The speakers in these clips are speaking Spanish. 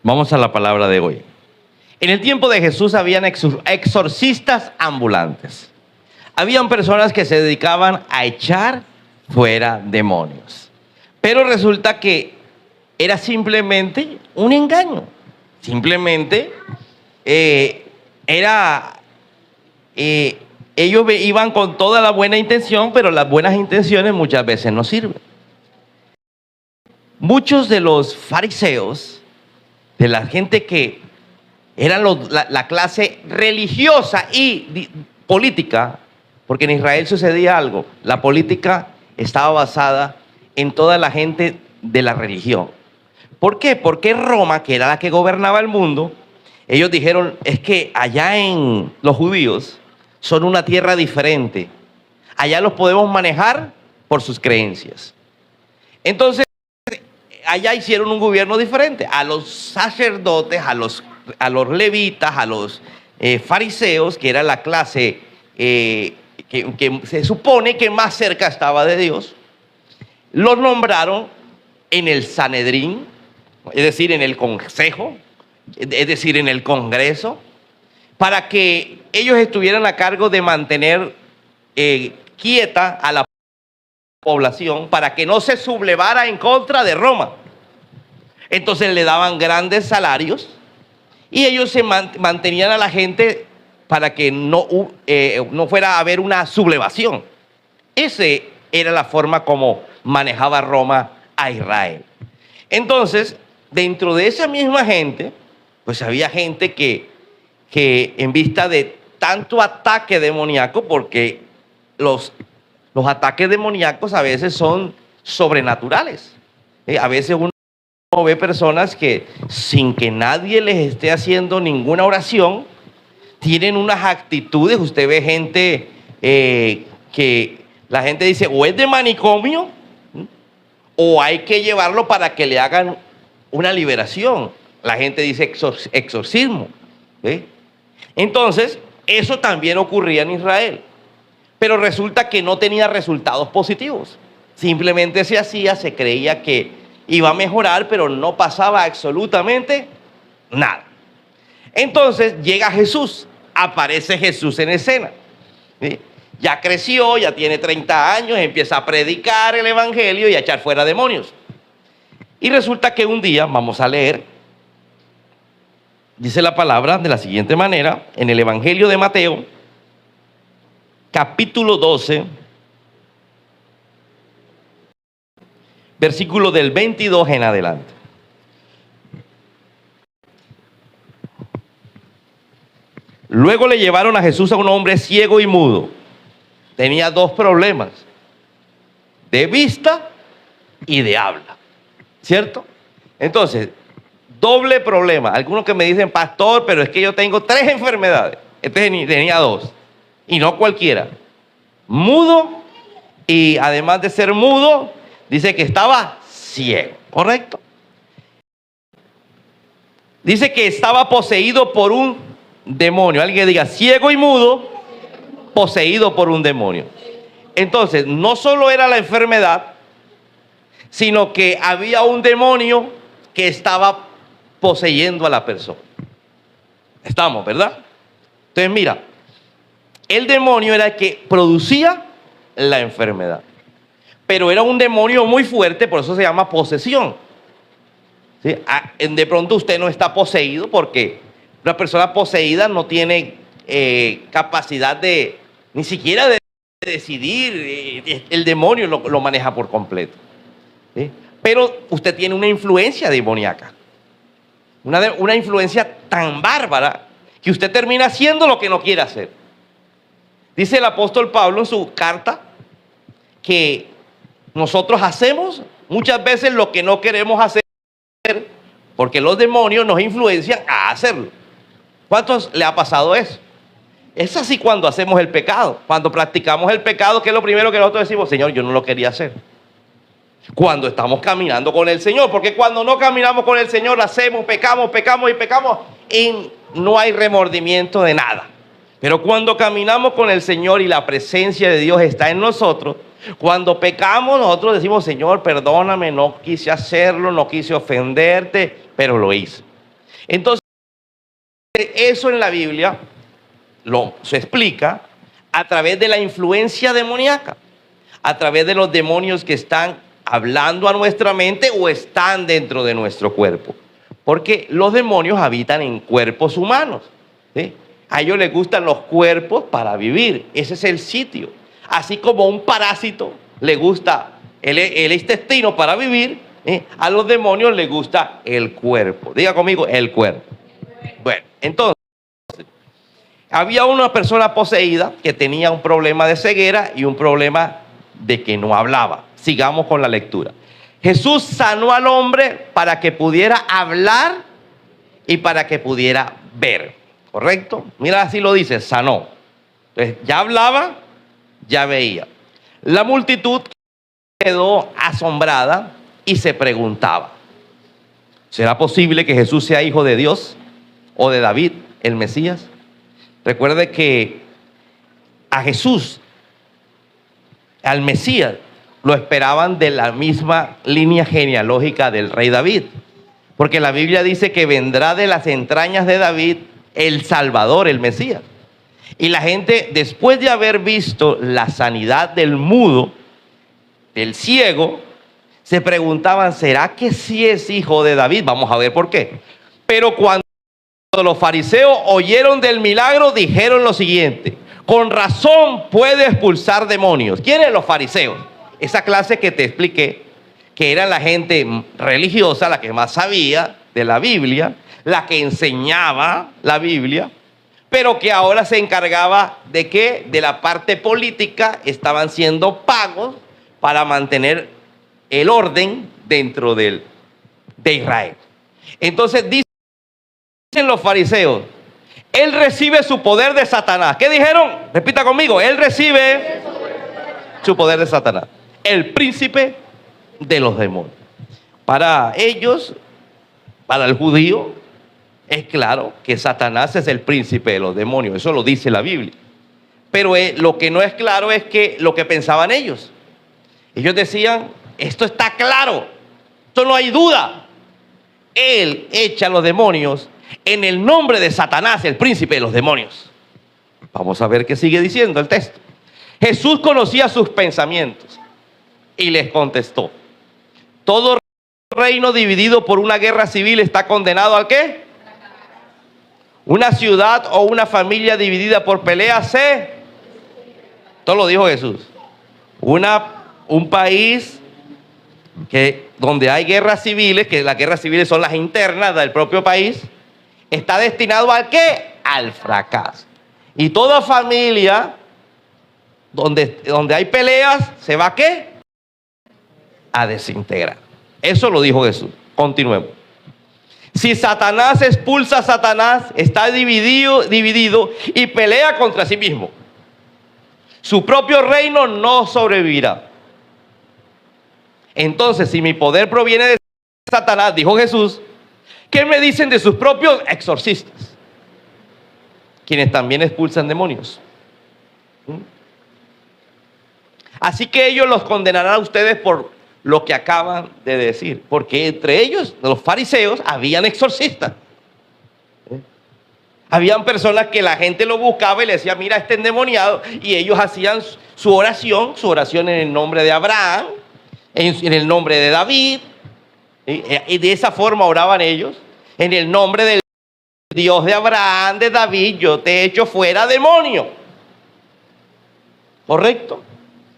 Vamos a la palabra de hoy. En el tiempo de Jesús habían exorcistas ambulantes. Habían personas que se dedicaban a echar fuera demonios. Pero resulta que era simplemente un engaño. Simplemente ellos iban con toda la buena intención, pero las buenas intenciones muchas veces no sirven. Muchos de los fariseos, de la gente que eran la clase religiosa y política, porque en Israel sucedía algo, la política estaba basada en toda la gente de la religión. ¿Por qué? Porque Roma, que era la que gobernaba el mundo, ellos dijeron, es que allá en los judíos son una tierra diferente, allá los podemos manejar por sus creencias. Entonces, allá hicieron un gobierno diferente. A los sacerdotes, a los levitas, a los fariseos, que era la clase que se supone que más cerca estaba de Dios, los nombraron en el Sanedrín, es decir, en el consejo, es decir, en el congreso, para que ellos estuvieran a cargo de mantener quieta a la población, para que no se sublevara en contra de Roma. Entonces le daban grandes salarios y ellos se mantenían a la gente para que no fuera a haber una sublevación. Esa era la forma como manejaba Roma a Israel. Entonces, dentro de esa misma gente, pues había gente que en vista de tanto ataque demoníaco, porque los ataques demoníacos a veces son sobrenaturales. A veces uno ve personas que sin que nadie les esté haciendo ninguna oración, tienen unas actitudes. Usted ve gente que la gente dice o es de manicomio o hay que llevarlo para que le hagan una liberación. La gente dice exorcismo. Entonces, eso también ocurría en Israel. Pero resulta que no tenía resultados positivos. Simplemente se hacía, se creía que iba a mejorar, pero no pasaba absolutamente nada. Entonces llega Jesús, aparece Jesús en escena. ¿Sí? Ya creció, ya tiene 30 años, empieza a predicar el evangelio y a echar fuera demonios. Y resulta que un día, vamos a leer, dice la palabra de la siguiente manera, en el evangelio de Mateo, capítulo 12, versículo del 22 en adelante. Luego le llevaron a Jesús a un hombre ciego y mudo. Tenía dos problemas, de vista y de habla, ¿cierto? Entonces, doble problema. Algunos que me dicen, pastor, pero es que yo tengo 3 enfermedades. Este tenía 2, y no cualquiera. Mudo, y además de ser mudo, dice que estaba ciego, ¿correcto? Dice que estaba poseído por un demonio. Alguien diga, ciego y mudo, poseído por un demonio. Entonces, no solo era la enfermedad, sino que había un demonio que estaba poseyendo a la persona. Estamos, ¿verdad? Entonces, mira, el demonio era el que producía la enfermedad. Pero era un demonio muy fuerte, por eso se llama posesión. ¿Sí? De pronto usted no está poseído porque una persona poseída no tiene capacidad ni siquiera de decidir. El demonio lo maneja por completo. ¿Sí? Pero usted tiene una influencia demoníaca. Una influencia tan bárbara que usted termina haciendo lo que no quiere hacer. Dice el apóstol Pablo en su carta que nosotros hacemos muchas veces lo que no queremos hacer porque los demonios nos influencian a hacerlo. ¿Cuántos le ha pasado eso? Es así cuando hacemos el pecado. Cuando practicamos el pecado, ¿qué es lo primero que nosotros decimos? Señor, yo no lo quería hacer. Cuando estamos caminando con el Señor, porque cuando no caminamos con el Señor, hacemos, pecamos y no hay remordimiento de nada. Pero cuando caminamos con el Señor y la presencia de Dios está en nosotros, cuando pecamos nosotros decimos, Señor, perdóname, no quise hacerlo, no quise ofenderte, pero lo hice. Entonces, eso en la Biblia se explica a través de la influencia demoníaca, a través de los demonios que están hablando a nuestra mente o están dentro de nuestro cuerpo. Porque los demonios habitan en cuerpos humanos, ¿sí? A ellos les gustan los cuerpos para vivir. Ese es el sitio. Así como un parásito le gusta el intestino para vivir, a los demonios les gusta el cuerpo. Diga conmigo, el cuerpo. Bueno, entonces, había una persona poseída que tenía un problema de ceguera y un problema de que no hablaba. Sigamos con la lectura. Jesús sanó al hombre para que pudiera hablar y para que pudiera ver. ¿Correcto? Mira, así lo dice, sanó. Entonces, ya hablaba, ya veía. La multitud quedó asombrada y se preguntaba: ¿será posible que Jesús sea hijo de Dios o de David, el Mesías? Recuerde que a Jesús, al Mesías, lo esperaban de la misma línea genealógica del rey David. Porque la Biblia dice que vendrá de las entrañas de David el Salvador, el Mesías. Y la gente, después de haber visto la sanidad del mudo, del ciego, se preguntaban: ¿será que sí es hijo de David? Vamos a ver por qué. Pero cuando los fariseos oyeron del milagro, dijeron lo siguiente: con razón puede expulsar demonios. ¿Quiénes? Los fariseos. Esa clase que te expliqué, que era la gente religiosa, la que más sabía de la Biblia, la que enseñaba la Biblia, pero que ahora se encargaba de que de la parte política estaban siendo pagos para mantener el orden dentro de Israel. Entonces dicen los fariseos: él recibe su poder de Satanás. ¿Qué dijeron? Repita conmigo: él recibe su poder de Satanás, el príncipe de los demonios. Para ellos, para el judío, es claro que Satanás es el príncipe de los demonios. Eso lo dice la Biblia. Pero lo que no es claro es que lo que pensaban ellos. Ellos decían: esto está claro, esto no hay duda. Él echa a los demonios en el nombre de Satanás, el príncipe de los demonios. Vamos a ver qué sigue diciendo el texto. Jesús conocía sus pensamientos y les contestó: todo reino dividido por una guerra civil está condenado ¿al qué? Una ciudad o una familia dividida por peleas esto lo dijo Jesús. Un país donde hay guerras civiles, que las guerras civiles son las internas del propio país, está destinado ¿al qué? Al fracaso. Y toda familia donde hay peleas, ¿se va a qué? A desintegrar. Eso lo dijo Jesús. Continuemos. Si Satanás expulsa a Satanás, está dividido y pelea contra sí mismo. Su propio reino no sobrevivirá. Entonces, si mi poder proviene de Satanás, dijo Jesús, ¿qué me dicen de sus propios exorcistas? Quienes también expulsan demonios. Así que ellos los condenarán a ustedes por lo que acaban de decir. Porque entre ellos, los fariseos, habían exorcistas. Habían personas que la gente lo buscaba y le decía: mira, este endemoniado. Y ellos hacían su oración en el nombre de Abraham, en el nombre de David. Y de esa forma oraban ellos. En el nombre del Dios de Abraham, de David, yo te echo fuera, demonio. ¿Correcto?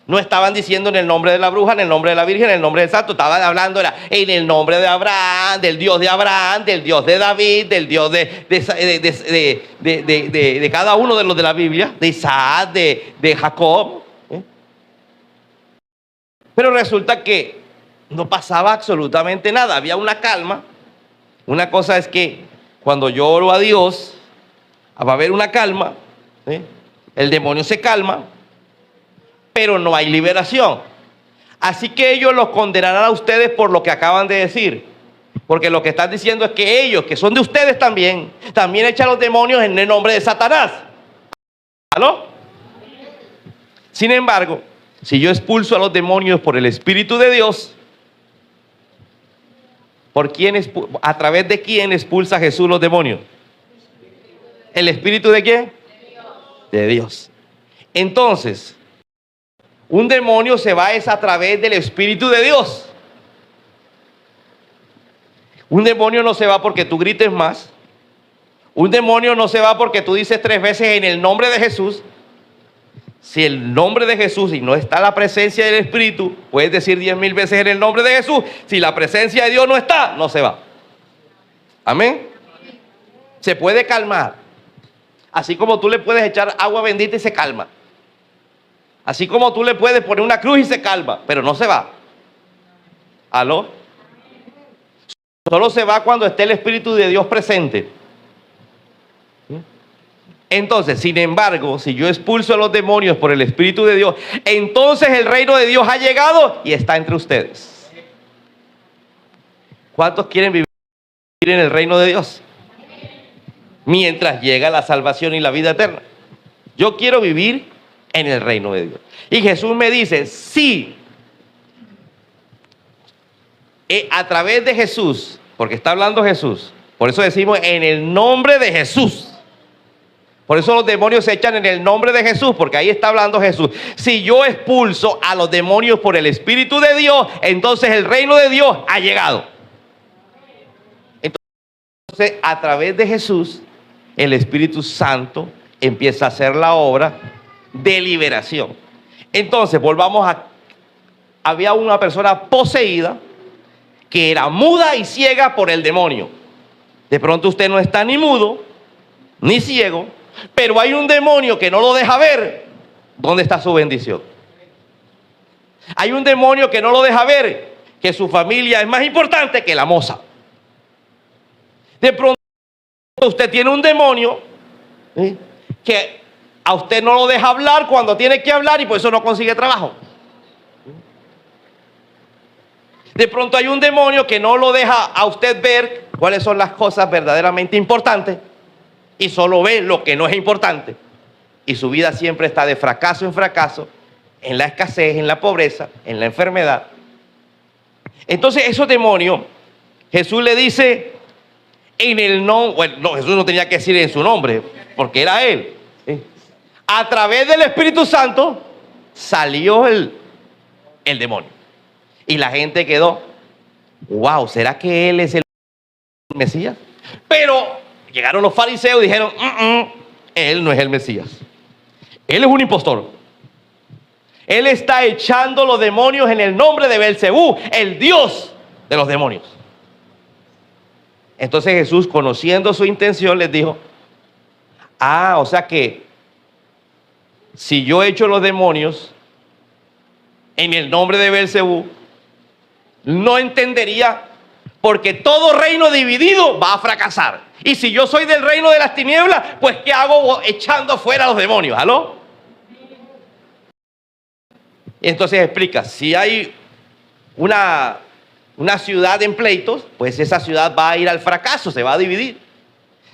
No estaban diciendo en el nombre de la bruja, en el nombre de la virgen, en el nombre del santo. Estaban hablando en el nombre de Abraham, del Dios de Abraham, del Dios de David, del Dios de cada uno de los de la Biblia, de Isaac, de Jacob. Pero resulta que no pasaba absolutamente nada. Había una calma. Una cosa es que cuando yo oro a Dios, va a haber una calma. El demonio se calma, pero no hay liberación. Así que ellos los condenarán a ustedes por lo que acaban de decir. Porque lo que están diciendo es que ellos, que son de ustedes también echan los demonios en el nombre de Satanás. ¿Aló? Sin embargo, si yo expulso a los demonios por el Espíritu de Dios, ¿A través de quién expulsa Jesús los demonios? ¿El espíritu de quién? De Dios. Entonces, un demonio se va es a través del espíritu de Dios. Un demonio no se va porque tú grites más. Un demonio no se va porque tú dices 3 veces en el nombre de Jesús. Si el nombre de Jesús y no está la presencia del Espíritu, puedes decir 10,000 veces en el nombre de Jesús. Si la presencia de Dios no está, no se va. Amén. Se puede calmar. Así como tú le puedes echar agua bendita y se calma. Así como tú le puedes poner una cruz y se calma, pero no se va. ¿Aló? Solo se va cuando esté el Espíritu de Dios presente. Entonces, sin embargo, si yo expulso a los demonios por el Espíritu de Dios, entonces el reino de Dios ha llegado y está entre ustedes. ¿Cuántos quieren vivir en el reino de Dios? Mientras llega la salvación y la vida eterna. Yo quiero vivir en el reino de Dios. Y Jesús me dice, sí, a través de Jesús, porque está hablando Jesús, por eso decimos en el nombre de Jesús. Por eso los demonios se echan en el nombre de Jesús, porque ahí está hablando Jesús. Si yo expulso a los demonios por el Espíritu de Dios, entonces el reino de Dios ha llegado. Entonces, a través de Jesús, el Espíritu Santo empieza a hacer la obra de liberación. Entonces, había una persona poseída que era muda y ciega por el demonio. De pronto usted no está ni mudo, ni ciego, pero hay un demonio que no lo deja ver. ¿Dónde está su bendición? Hay un demonio que no lo deja ver que su familia es más importante que la moza. De pronto usted tiene un demonio que a usted no lo deja hablar cuando tiene que hablar y por eso no consigue trabajo. De pronto hay un demonio que no lo deja a usted ver cuáles son las cosas verdaderamente importantes y solo ve lo que no es importante. Y su vida siempre está de fracaso en fracaso, en la escasez, en la pobreza, en la enfermedad. Entonces esos demonios, Jesús le dice en el nombre, bueno, no, Jesús no tenía que decir en su nombre, porque era Él. A través del Espíritu Santo salió el demonio. Y la gente quedó, wow, ¿será que Él es el Mesías? Pero llegaron los fariseos y dijeron, Él no es el Mesías. Él es un impostor. Él está echando los demonios en el nombre de Belcebú, el Dios de los demonios. Entonces Jesús, conociendo su intención, les dijo, o sea que si yo echo los demonios en el nombre de Belcebú, no entendería, porque todo reino dividido va a fracasar. Y si yo soy del reino de las tinieblas, pues ¿qué hago echando fuera a los demonios? ¿Aló? Y entonces explica, si hay una ciudad en pleitos, pues esa ciudad va a ir al fracaso, se va a dividir.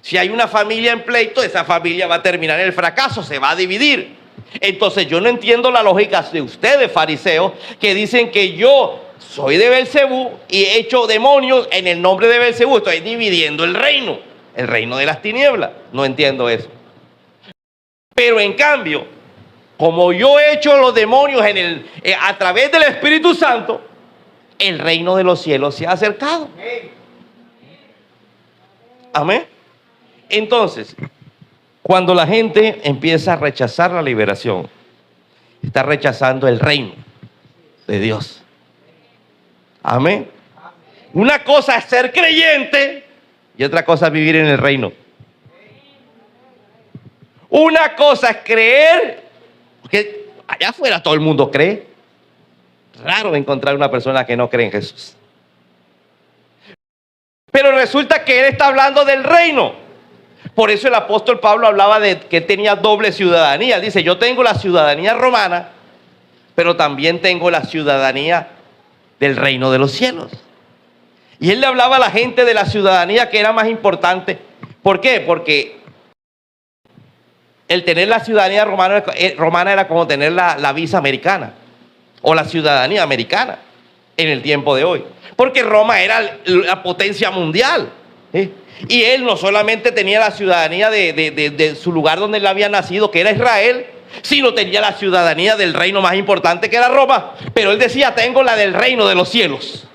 Si hay una familia en pleito, esa familia va a terminar en el fracaso, se va a dividir. Entonces yo no entiendo la lógica de ustedes, fariseos, que dicen que yo soy de Belcebú y echo demonios en el nombre de Belcebú. Estoy dividiendo el reino de las tinieblas. No entiendo eso. Pero en cambio, como yo echo los demonios a través del Espíritu Santo, el reino de los cielos se ha acercado. Amén. Entonces, cuando la gente empieza a rechazar la liberación, está rechazando el reino de Dios. Amén. Una cosa es ser creyente y otra cosa es vivir en el reino. Una cosa es creer, porque allá afuera todo el mundo cree. Raro encontrar una persona que no cree en Jesús. Pero resulta que él está hablando del reino. Por eso el apóstol Pablo hablaba de que tenía doble ciudadanía. Él dice, yo tengo la ciudadanía romana, pero también tengo la ciudadanía del reino de los cielos. Y él le hablaba a la gente de la ciudadanía que era más importante. ¿Por qué? Porque el tener la ciudadanía romana era como tener la visa americana o la ciudadanía americana. en el tiempo de hoy. Porque Roma era la potencia mundial. Y él no solamente tenía la ciudadanía de su lugar donde él había nacido, que era Israel, sino tenía la ciudadanía del reino más importante, que era Roma. Pero él decía, tengo la del reino de los cielos.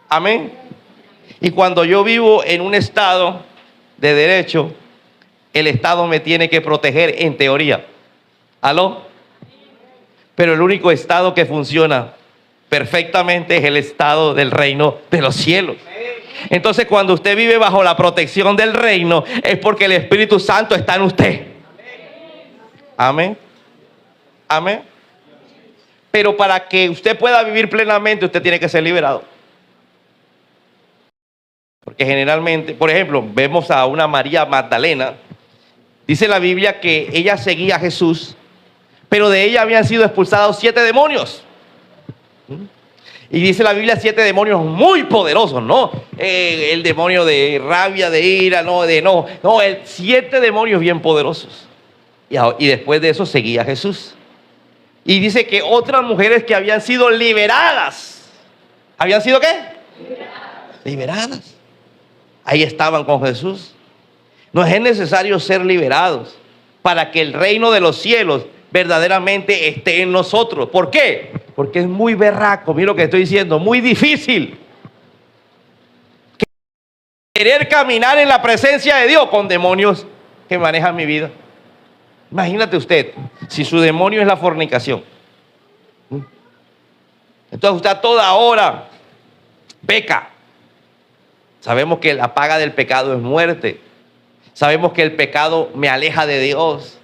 Amén. Y cuando yo vivo en un estado de derecho, el Estado me tiene que proteger en teoría. ¿Aló? Pero el único estado que funciona perfectamente es el estado del reino de los cielos. Entonces, cuando usted vive bajo la protección del reino, es porque el Espíritu Santo está en usted. Amén. Amén. Pero para que usted pueda vivir plenamente, usted tiene que ser liberado. Porque generalmente, por ejemplo, vemos a una María Magdalena. Dice la Biblia que ella seguía a Jesús, pero de ella habían sido expulsados 7 demonios. Y dice la Biblia 7 demonios muy poderosos, ¿no? El demonio de rabia, de ira, no, 7 demonios bien poderosos. Y después de eso seguía a Jesús. Y dice que otras mujeres que habían sido liberadas. ¿Habían sido qué? Liberadas. Ahí estaban con Jesús. No es necesario ser liberados para que el reino de los cielos verdaderamente esté en nosotros. ¿Por qué? Porque es muy berraco, mira lo que estoy diciendo, muy difícil querer caminar en la presencia de Dios con demonios que manejan mi vida. Imagínate usted, si su demonio es la fornicación. Entonces usted a toda hora peca. Sabemos que la paga del pecado es muerte. Sabemos que el pecado me aleja de Dios.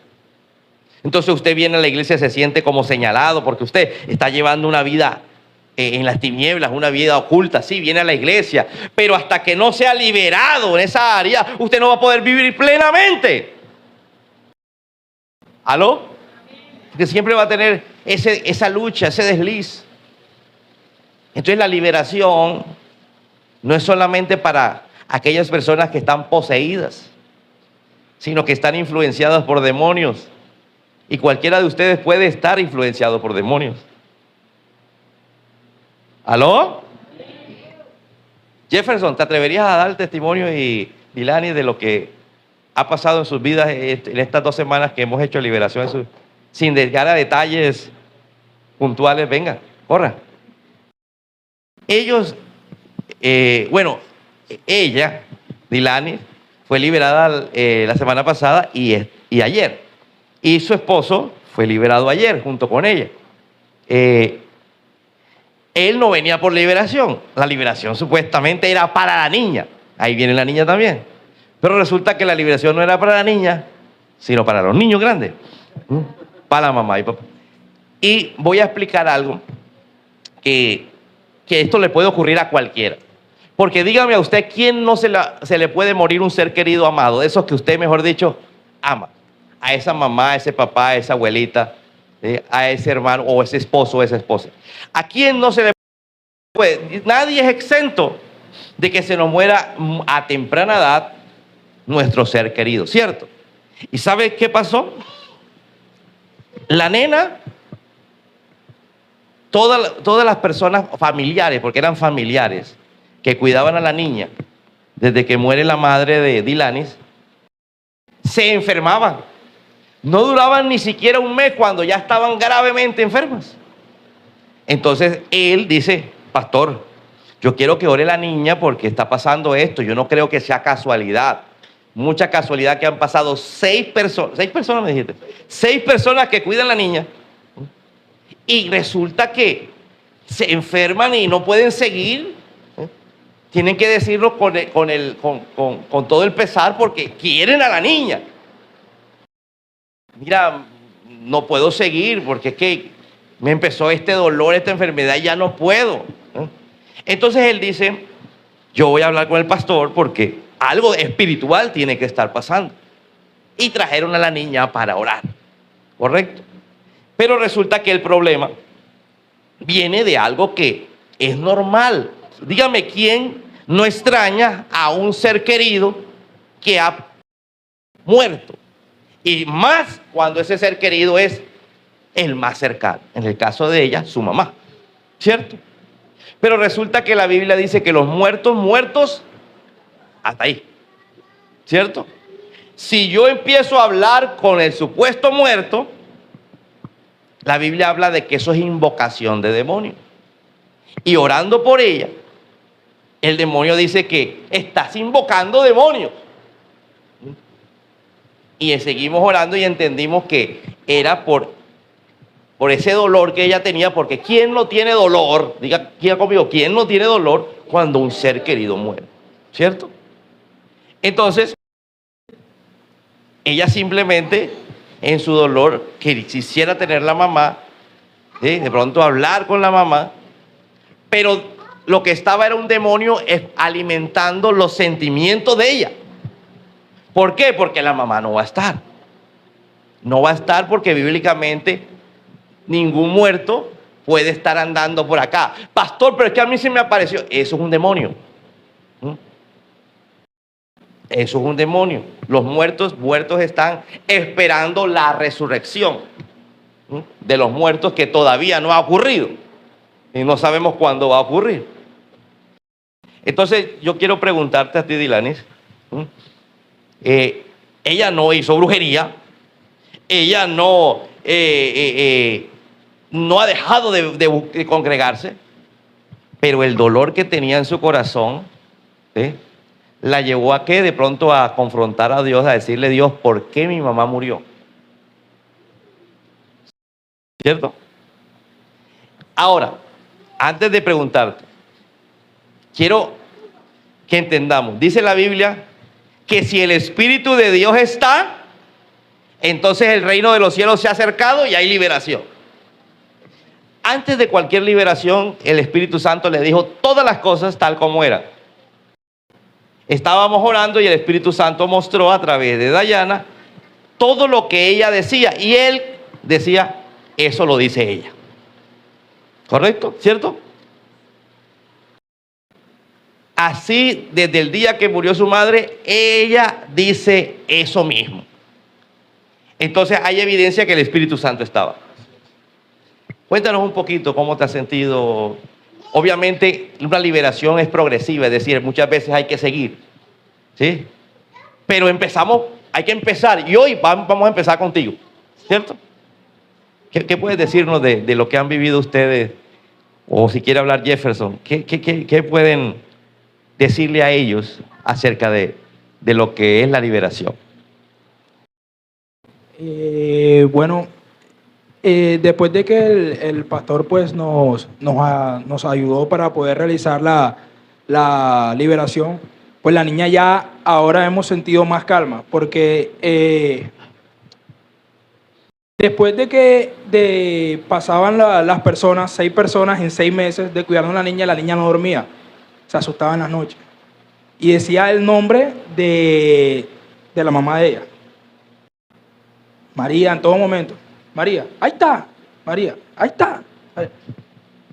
Entonces usted viene a la iglesia y se siente como señalado porque usted está llevando una vida en las tinieblas, una vida oculta. Sí, viene a la iglesia, pero hasta que no sea liberado en esa área, usted no va a poder vivir plenamente. ¿Aló? Porque siempre va a tener esa lucha, ese desliz. Entonces la liberación no es solamente para aquellas personas que están poseídas, sino que están influenciadas por demonios. Y cualquiera de ustedes puede estar influenciado por demonios. ¿Aló? Jefferson, ¿te atreverías a dar testimonio y Dilani de lo que ha pasado en sus vidas en estas 2 semanas que hemos hecho liberación sin llegar a detalles puntuales? Venga, corra. Ellos, ella, Dilani, fue liberada la semana pasada y ayer. Y su esposo fue liberado ayer junto con ella. Él no venía por liberación. La liberación supuestamente era para la niña. Ahí viene la niña también. Pero resulta que la liberación no era para la niña, sino para los niños grandes. Para la mamá y papá. Y voy a explicar algo que esto le puede ocurrir a cualquiera. Porque dígame a usted, ¿quién no se le puede morir un ser querido amado? De esos que usted, mejor dicho, ama. A esa mamá, a ese papá, a esa abuelita, a ese hermano o ese esposo o esa esposa. ¿A quién no se le puede? Nadie es exento de que se nos muera a temprana edad nuestro ser querido, ¿cierto? ¿Y sabe qué pasó? La nena, todas las personas familiares, porque eran familiares, que cuidaban a la niña, desde que muere la madre de Dilanis, se enfermaban. No duraban ni siquiera un mes cuando ya estaban gravemente enfermas. Entonces él dice, pastor, yo quiero que ore la niña porque está pasando esto. Yo no creo que sea casualidad. Mucha casualidad que han pasado 6 personas. 6 personas me dijiste. 6 personas que cuidan a la niña. Y resulta que se enferman y no pueden seguir. Tienen que decirlo con todo el pesar porque quieren a la niña. Mira, no puedo seguir porque es que me empezó este dolor, esta enfermedad y ya no puedo. Entonces él dice, yo voy a hablar con el pastor porque algo espiritual tiene que estar pasando. Y trajeron a la niña para orar, ¿correcto? Pero resulta que el problema viene de algo que es normal. Dígame, ¿quién no extraña a un ser querido que ha muerto? Y más cuando ese ser querido es el más cercano. En el caso de ella, su mamá. ¿cierto? Pero resulta que la Biblia dice que los muertos, muertos, hasta ahí, ¿cierto? Si yo empiezo a hablar con el supuesto muerto, la Biblia habla de que eso es invocación de demonio. Y orando por ella, el demonio dice que estás invocando demonios. Y seguimos orando y entendimos que era por ese dolor que ella tenía, porque ¿quién no tiene dolor? Diga conmigo, ¿quién no tiene dolor cuando un ser querido muere? ¿Cierto? Entonces, ella simplemente en su dolor que quisiera tener la mamá, ¿sí? De pronto hablar con la mamá, pero lo que estaba era un demonio alimentando los sentimientos de ella. ¿Por qué? Porque la mamá no va a estar. No va a estar porque bíblicamente ningún muerto puede estar andando por acá. Pastor, pero es que a mí se me apareció. Eso es un demonio. Eso es un demonio. Los muertos están esperando la resurrección de los muertos que todavía no ha ocurrido. Y no sabemos cuándo va a ocurrir. Entonces, yo quiero preguntarte a ti, Dilanis. Ella no hizo brujería. Ella no ha dejado de congregarse. Pero el dolor que tenía en su corazón, la llevó a que de pronto a confrontar a Dios, a decirle: Dios, ¿por qué mi mamá murió? ¿Cierto? Ahora, antes de preguntarte, quiero que entendamos, dice la Biblia que si el Espíritu de Dios está, entonces el reino de los cielos se ha acercado y hay liberación. Antes de cualquier liberación, el Espíritu Santo le dijo todas las cosas tal como eran. Estábamos orando y el Espíritu Santo mostró a través de Dayana todo lo que ella decía. Y él decía: eso lo dice ella. ¿Correcto? ¿Cierto? Así, desde el día que murió su madre, ella dice eso mismo. Entonces hay evidencia que el Espíritu Santo estaba. Cuéntanos un poquito cómo te has sentido. Obviamente una liberación es progresiva, es decir, muchas veces hay que seguir, ¿sí? Pero hay que empezar, y hoy vamos a empezar contigo, ¿cierto? ¿Qué puedes decirnos de lo que han vivido ustedes? O si quiere hablar Jefferson, ¿qué pueden decirle a ellos acerca de lo que es la liberación? Bueno, después de que el pastor pues nos ayudó para poder realizar la liberación, pues la niña ya ahora hemos sentido más calma, porque después de que pasaban las personas, 6 personas en 6 meses de cuidar a la niña no dormía, se asustaba en las noches y decía el nombre de la mamá de ella, María, en todo momento. María, ahí está, María, ahí está.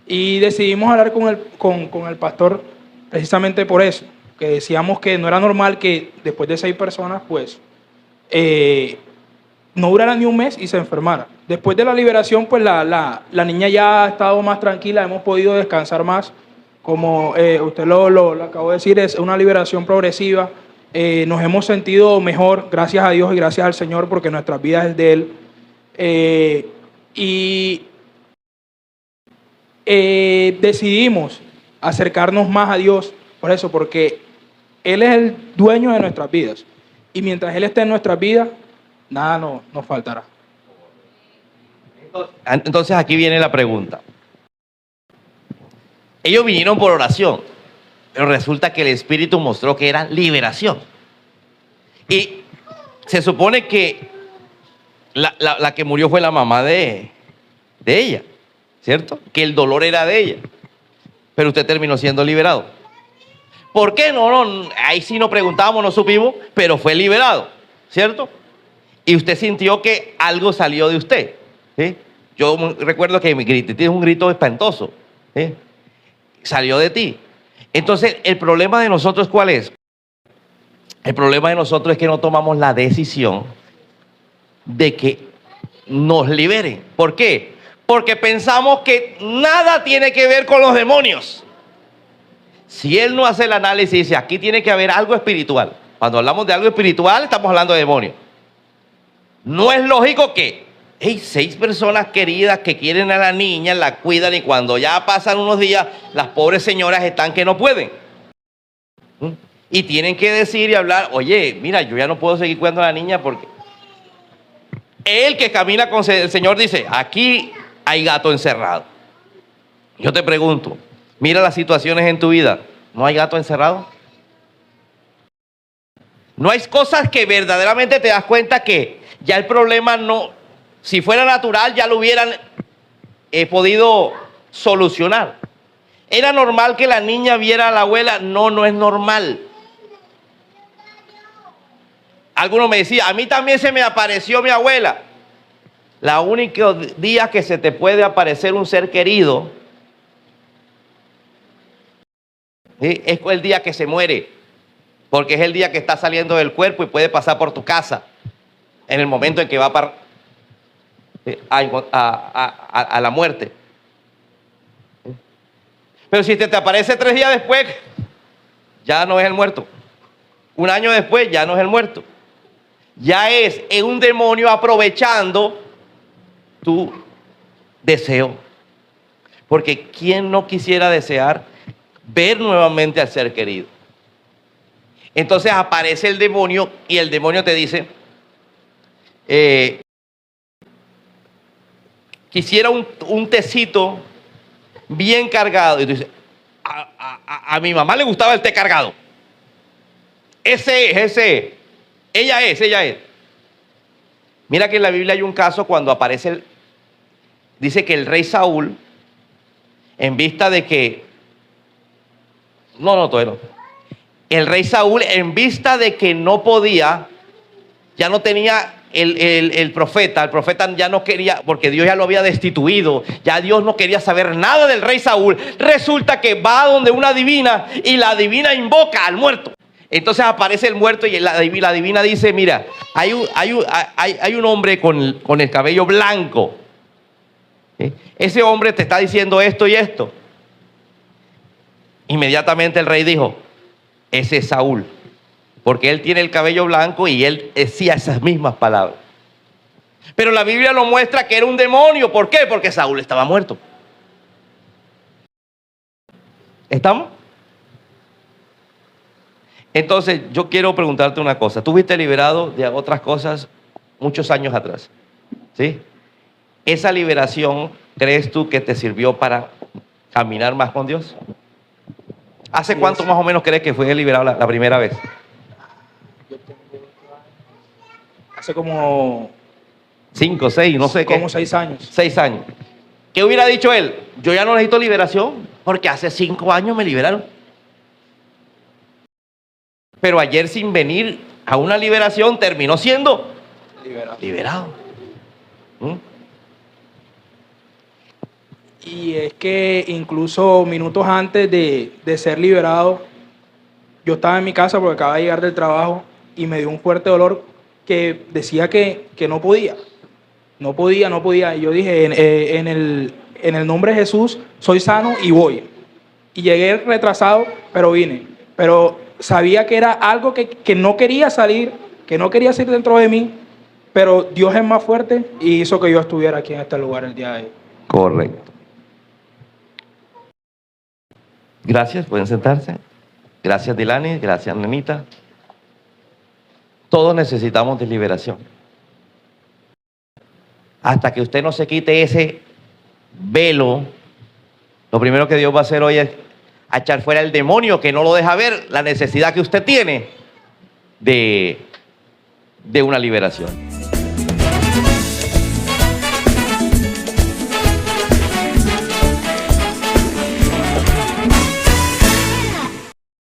Y decidimos hablar con el pastor precisamente por eso, que decíamos que no era normal que después de 6 personas, pues, no durara ni un mes y se enfermara. Después de la liberación, pues la niña ya ha estado más tranquila, hemos podido descansar más. Como usted lo acabó de decir, es una liberación progresiva. Nos hemos sentido mejor, gracias a Dios y gracias al Señor, porque nuestras vidas es de Él. Decidimos acercarnos más a Dios por eso, porque Él es el dueño de nuestras vidas y mientras Él esté en nuestras vidas, nada nos faltará. Entonces aquí viene la pregunta. Ellos vinieron por oración, pero resulta que el Espíritu mostró que era liberación. Y se supone que la que murió fue la mamá de ella, ¿cierto? Que el dolor era de ella. Pero usted terminó siendo liberado. ¿Por qué? No, ahí sí nos preguntábamos, no supimos, pero fue liberado, ¿cierto? Y usted sintió que algo salió de usted, ¿sí? Yo recuerdo que tienes un grito espantoso, ¿sí? Salió de ti. Entonces, el problema de nosotros, ¿cuál es? El problema de nosotros es que no tomamos la decisión de que nos liberen. ¿Por qué? porque pensamos que nada tiene que ver con los demonios. Si él no hace el análisis y dice, aquí tiene que haber algo espiritual. Cuando hablamos de algo espiritual, estamos hablando de demonios. No es lógico que 6 personas queridas que quieren a la niña, la cuidan, y cuando ya pasan unos días, las pobres señoras están que no pueden. Y tienen que decir y hablar, oye, mira, yo ya no puedo seguir cuidando a la niña porque él que camina con el Señor dice, aquí hay gato encerrado. Yo te pregunto, mira las situaciones en tu vida, ¿no hay gato encerrado? No hay cosas que verdaderamente te das cuenta que ya el problema no, si fuera natural ya lo hubieran podido solucionar. ¿Era normal que la niña viera a la abuela? No, no es normal. Algunos me decían, a mí también se me apareció mi abuela. La única día que se te puede aparecer un ser querido, ¿sí?, es el día que se muere, porque es el día que está saliendo del cuerpo y puede pasar por tu casa en el momento en que va a la muerte. Pero si te aparece 3 días después, ya no es el muerto. 1 año después, ya no es el muerto. Ya es un demonio aprovechando tu deseo. Porque ¿quién no quisiera desear ver nuevamente al ser querido? Entonces aparece el demonio y el demonio te dice, quisiera un tecito bien cargado. Y tú dices, a mi mamá le gustaba el té cargado. Ese es. Ella es. Mira que en la Biblia hay un caso cuando aparece, dice que el rey Saúl, en vista de que, todavía no. El rey Saúl, en vista de que no podía, ya no tenía el profeta ya no quería, porque Dios ya lo había destituido, ya Dios no quería saber nada del rey Saúl. Resulta que va donde una divina y la divina invoca al muerto. Entonces aparece el muerto y la divina dice, mira, hay un hombre con el cabello blanco. ¿Sí? Ese hombre te está diciendo esto y esto. Inmediatamente el rey dijo, ese es Saúl, porque él tiene el cabello blanco y él decía esas mismas palabras. Pero la Biblia lo muestra que era un demonio. ¿Por qué? Porque Saúl estaba muerto. ¿Estamos? Entonces, yo quiero preguntarte una cosa. Tú fuiste liberado de otras cosas muchos años atrás, ¿sí? ¿Esa liberación crees tú que te sirvió para caminar más con Dios? ¿Hace cuánto más o menos crees que fue liberado la primera vez? Hace como 5, 6, no sé qué. Como 6 años. 6 años. ¿Qué hubiera dicho él? Yo ya no necesito liberación, porque hace 5 años me liberaron. Pero ayer, sin venir a una liberación, terminó siendo liberado. Y es que incluso minutos antes de ser liberado, yo estaba en mi casa porque acababa de llegar del trabajo y me dio un fuerte dolor que decía que no podía. No podía. Y yo dije, en el nombre de Jesús, soy sano y voy. Y llegué retrasado, pero vine. Pero sabía que era algo que no quería salir, que no quería salir dentro de mí, pero Dios es más fuerte y hizo que yo estuviera aquí en este lugar el día de hoy. Correcto. Gracias, pueden sentarse. Gracias, Dilani, gracias, Nenita. Todos necesitamos de liberación. Hasta que usted no se quite ese velo, lo primero que Dios va a hacer hoy es a echar fuera el demonio que no lo deja ver la necesidad que usted tiene de una liberación.